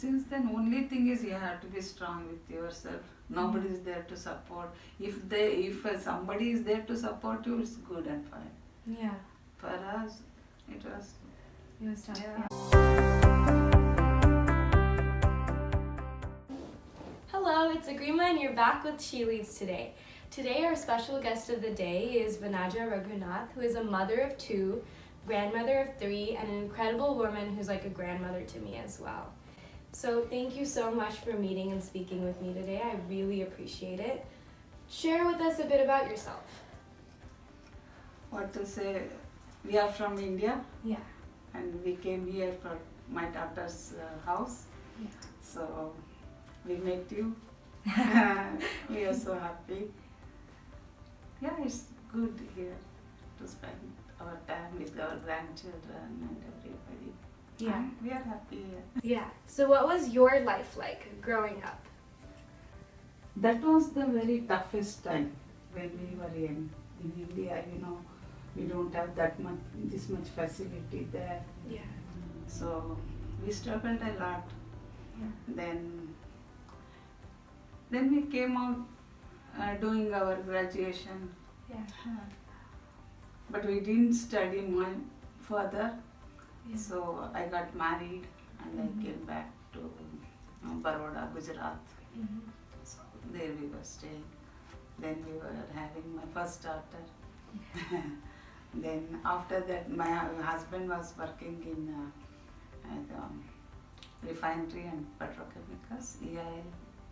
Since then, only thing is you have to be strong with yourself. Nobody is there to support. If somebody is there to support you, it's good and fine. Yeah. For us, it was tough. yeah. Hello, it's Agrima and you're back with heLeads today. Today our special guest of the day is Vanaja Raghunath, who is a mother of 2, grandmother of 3, and an incredible woman who's like a grandmother to me as well. So thank you so much for meeting and speaking with me today. I really appreciate it. Share with us a bit about yourself. What to say? We are from India. Yeah. And we came here for my daughter's house. Yeah. So we met you. We are so happy. Yeah, it's good here to spend our time with our grandchildren and everybody. Yeah. And we are happy here. Yeah. So what was your life like growing up? That was the very toughest time when we were young. In India, we don't have this much facility there. Yeah. So we struggled a lot. Yeah. Then we came out doing our graduation. Yeah. But we didn't study much further. Yeah. So I got married and I came back to Baroda, Gujarat. So there we were staying. Then we were having my first daughter. Then after that, my husband was working in refinery and petrochemicals, EIL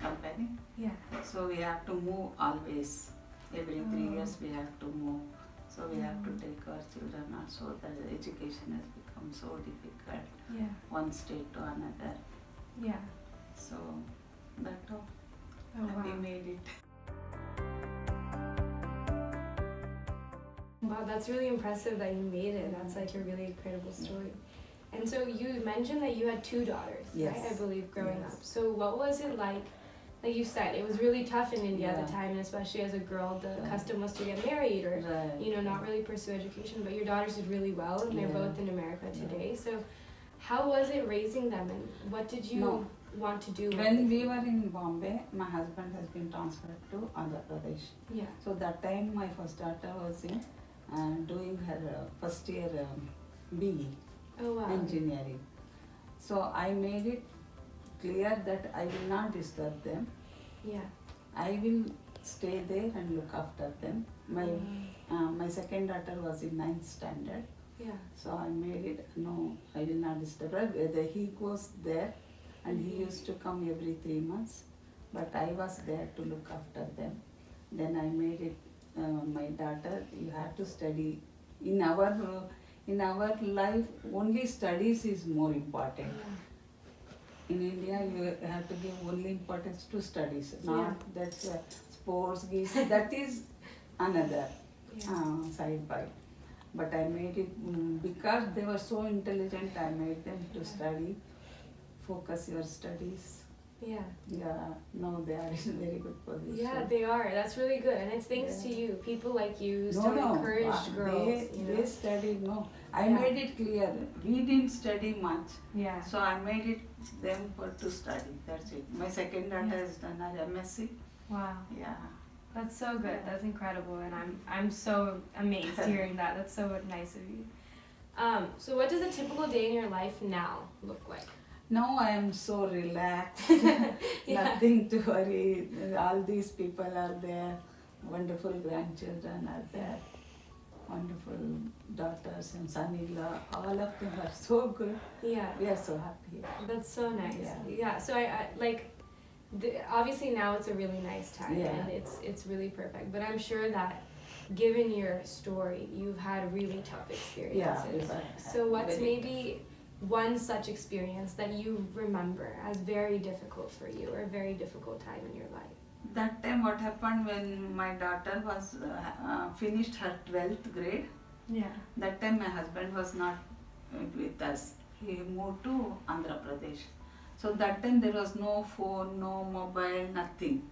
company. Yeah. So we have to move always. Every 3 years we have to move. So we have to take our children also. The education has become so difficult. Yeah. One state to another. Yeah. So that's all. Oh, wow. We made it. Wow, that's really impressive that you made it. That's like a really incredible story. And so you mentioned that you had 2 daughters, Yes. right? I believe growing Yes. up. So what was it like you said, it was really tough in India at the Yeah. time, and especially as a girl, the Right. custom was to get married or, Right. not really pursue education. But your daughters did really well, and they're Yeah. both in America today. So how was it raising them, and what did you want to do? When we were in Bombay, my husband has been transferred to Andhra Pradesh. Yeah. So that time my first daughter was in doing her first year BE, Oh, wow. engineering. So I made it clear that I will not disturb them. Yeah. I will stay there and look after them. My second daughter was in 9th standard. Yeah. So I made it, no, I will not disturb her. Whether he goes there and he used to come every 3 months, but I was there to look after them. Then I made it, my daughter, you have to study. In our life, only studies is more important. Yeah. In India, you have to give only importance to studies, not that sports, that is another side by. But I made it because they were so intelligent. I made them to study, focus your studies. Yeah. Yeah, no, they are in very good position. Yeah, they are. That's really good, and it's thanks to you, people like you, who still encouraged girls. They studied. No, I made it clear. We didn't study much. Yeah. So I made it them to study. That's it. My second daughter has done her MSc. Wow. Yeah. That's so good. That's incredible, and I'm so amazed hearing that. That's so nice of you. So what does a typical day in your life now look like? Now I am so relaxed. Nothing to worry. All these people are there. Wonderful grandchildren are there. Wonderful daughters and son-in-law. All of them are so good. Yeah. We are so happy. That's so nice. Yeah. So I like. Obviously now it's a really nice time and it's really perfect. But I'm sure that given your story, you've had really tough experiences. Yeah. So what's maybe one such experience that you remember as very difficult for you, or a very difficult time in your life? That time what happened when my daughter was finished her 12th grade. Yeah. That time my husband was not with us. He moved to Andhra Pradesh. So that time there was no phone, no mobile, nothing.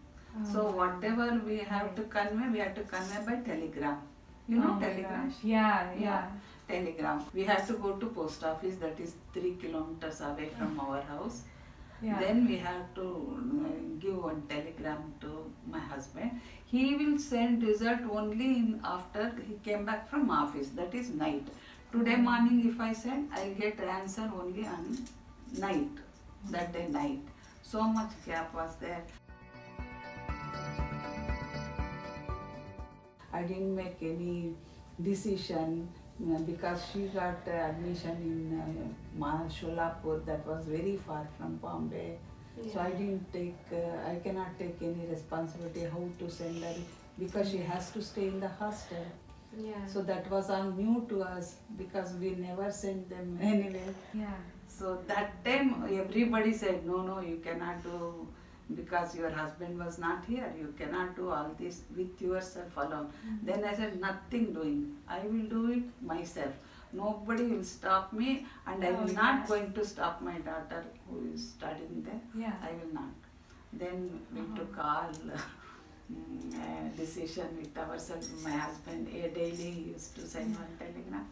So whatever we have to convey, we have to convey by telegram. You know telegram? Yeah. Telegram. We had to go to post office, that is 3 kilometers away from our house. Yeah. Then we have to give one telegram to my husband. He will send result only after he came back from office. That is night. Today morning if I send, I'll get answer only on night. That day night. So much gap was there. I didn't make any decision because she got admission in Sholapur, that was very far from Bombay. So I didn't take, I cannot take any responsibility how to send her because she has to stay in the hostel. Yeah. So that was all new to us because we never sent them anywhere. Yeah. So that time everybody said, no, you cannot do because your husband was not here. You cannot do all this with yourself alone. Then I said, nothing doing. I will do it myself. Nobody will stop me and I will not going to stop my daughter who is studying there. Yeah. I will not. Then we took all decision with ourselves. My husband daily he used to send one telegram.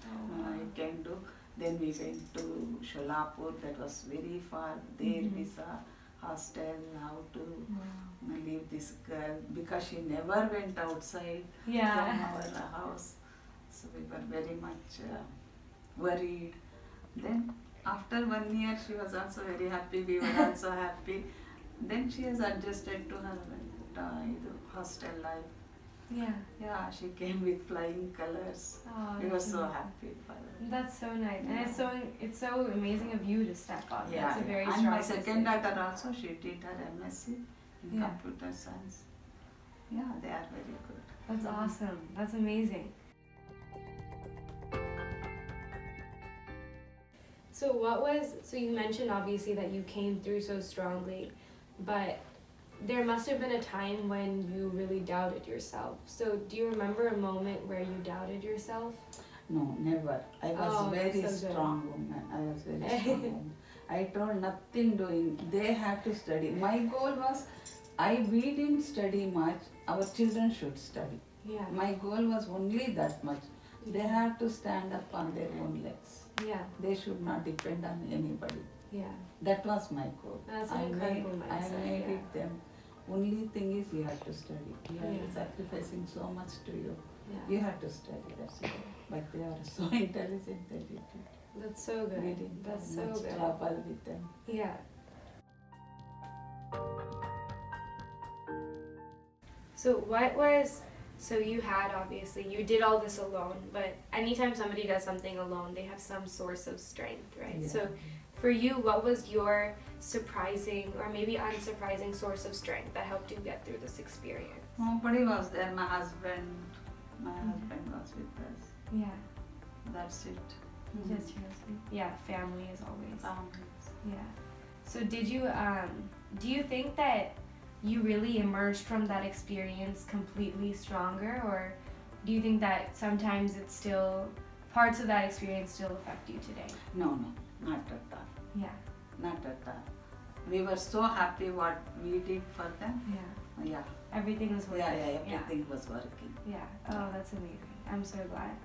I can do. Then we went to Sholapur, that was very far. There we saw hostel, how to leave this girl because she never went outside from our house. So we were very much worried. Then after 1 year she was also very happy, we were also happy. Then she has adjusted to her hostel life. Yeah, she came with flying colors. Oh, We were that's so amazing. happy for her. That's so nice, and Yeah. it's so amazing of you to step up. Yeah, That's a very and strong my second decision. daughter also, she did her MSc in Yeah. computer science. Yeah, they are very good. That's awesome. That's amazing. So you mentioned obviously that you came through so strongly, but there must have been a time when you really doubted yourself. So do you remember a moment where you doubted yourself? No, never. I was Oh, very that's so good. strong woman. I was very strong woman. I told nothing doing. They had to study. My goal was, we didn't study much. Our children should study. Yeah. My goal was only that much. They have to stand up on their own legs. Yeah. They should not depend on anybody. Yeah. That was my goal. That's an incredible mindset, I made yeah. it them. Only thing is you have to study. You are Yeah. sacrificing so much to you. Yeah. You have to study, that's it. But they are so intelligent, they did it. That's so good. We didn't That's have so much good. trouble with them. Yeah. So you had obviously, you did all this alone, but anytime somebody does something alone, they have some source of strength, right? Yeah. So for you, what was your surprising or maybe unsurprising source of strength that helped you get through this experience? Nobody was there. My husband was with us. Yeah. That's it. Just your husband. Yeah, family is always. Families. Yeah. So do you think that you really emerged from that experience completely stronger, or do you think that sometimes it's still, parts of that experience still affect you today? No, not at all. Yeah. Not at all. We were so happy what we did for them. Yeah. Yeah. Everything was working. Yeah, everything was working. Yeah. Oh, that's amazing. I'm so glad.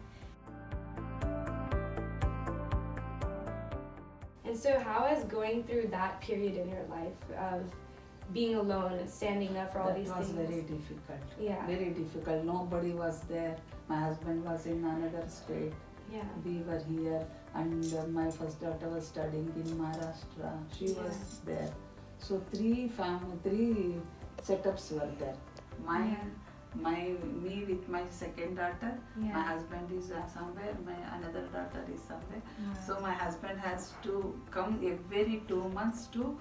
And so how is going through that period in your life of being alone and standing up for all these things? That was very difficult. Yeah. Very difficult. Nobody was there. My husband was in another state. Yeah. We were here, and my first daughter was studying in Maharashtra. She was there. So three setups were there. Me with my second daughter. Yeah. My husband is somewhere. My another daughter is somewhere. Yeah. So my husband has to come every 2 months to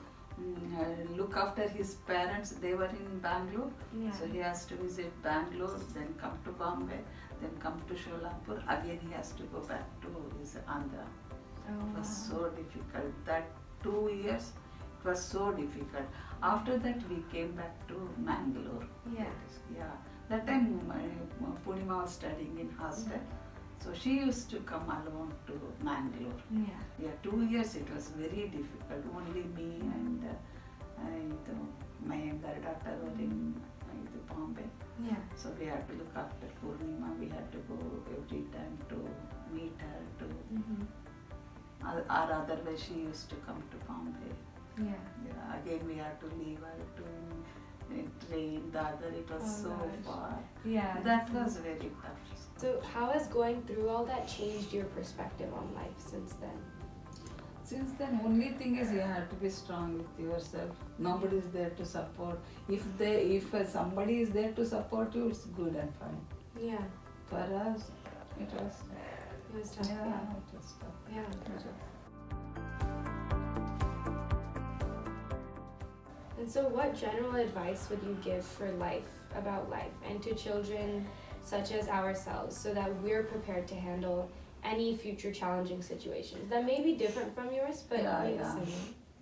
look after his parents. They were in Bangalore. Yeah. So he has to visit Bangalore, then come to Bombay, then come to Sholapur. Again he has to go back to his Andhra. Oh, It was wow. so difficult. That 2 years, it was so difficult. After that we came back to Mangalore. Yeah. Yeah. That time Purnima was studying in hostel. So she used to come alone to Mangalore. Yeah. Yeah, 2 years it was very difficult. Only me and my younger daughter were in Bombay. Yeah. So we had to look after Purnima. We had to go every time to meet her. Or otherwise she used to come to Bombay. Yeah. Yeah, had to leave her to train. The other, it was Oh, so gosh. far. Yeah. That was very tough. So how has going through all that changed your perspective on life since then? Since then, only thing is you have to be strong with yourself. Nobody is there to support. If somebody is there to support you, it's good and fine. Yeah. For us, it was. It was tough. Yeah, Yeah. it was tough. Yeah. And so what general advice would you give for life, about life, and to children such as ourselves so that we're prepared to handle any future challenging situations that may be different from yours, but Yeah, maybe yeah. similar?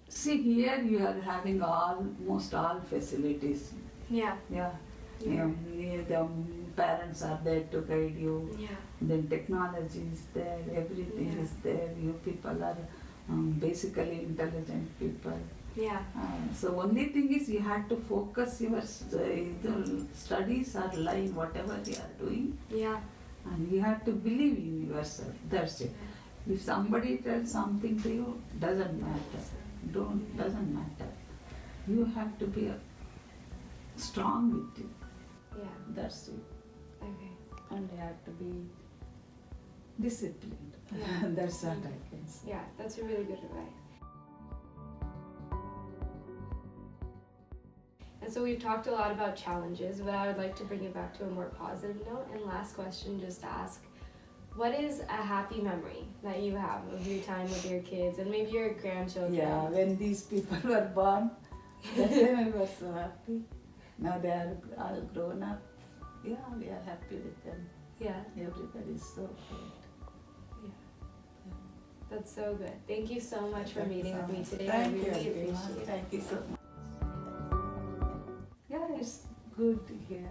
See, here you are having almost all facilities. Yeah. Yeah. Yeah. The parents are there to guide you. Yeah. Then technology is there, everything Yeah. is there. You people are basically intelligent people. Yeah. So only thing is you have to focus your either studies or line, whatever you are doing, Yeah. and you have to believe in yourself. That's it. If somebody tells something to you, doesn't matter. Doesn't matter. You have to be strong with it. Yeah. That's it. Okay. And you have to be disciplined. Yeah. That's what I can say. Yeah, that's a really good advice. And so we've talked a lot about challenges, but I would like to bring it back to a more positive note. And last question, just to ask, what is a happy memory that you have of your time with your kids and maybe your grandchildren? Yeah, when these people were born, that time I was so happy. Now they are all grown up. Yeah, we are happy with them. Yeah, Everybody is so great. that's so good. Thank you so much for Thank you meeting so with me much. today. Thank I you, really everyone. appreciate it. Thank you so much. Yeah, it's good here.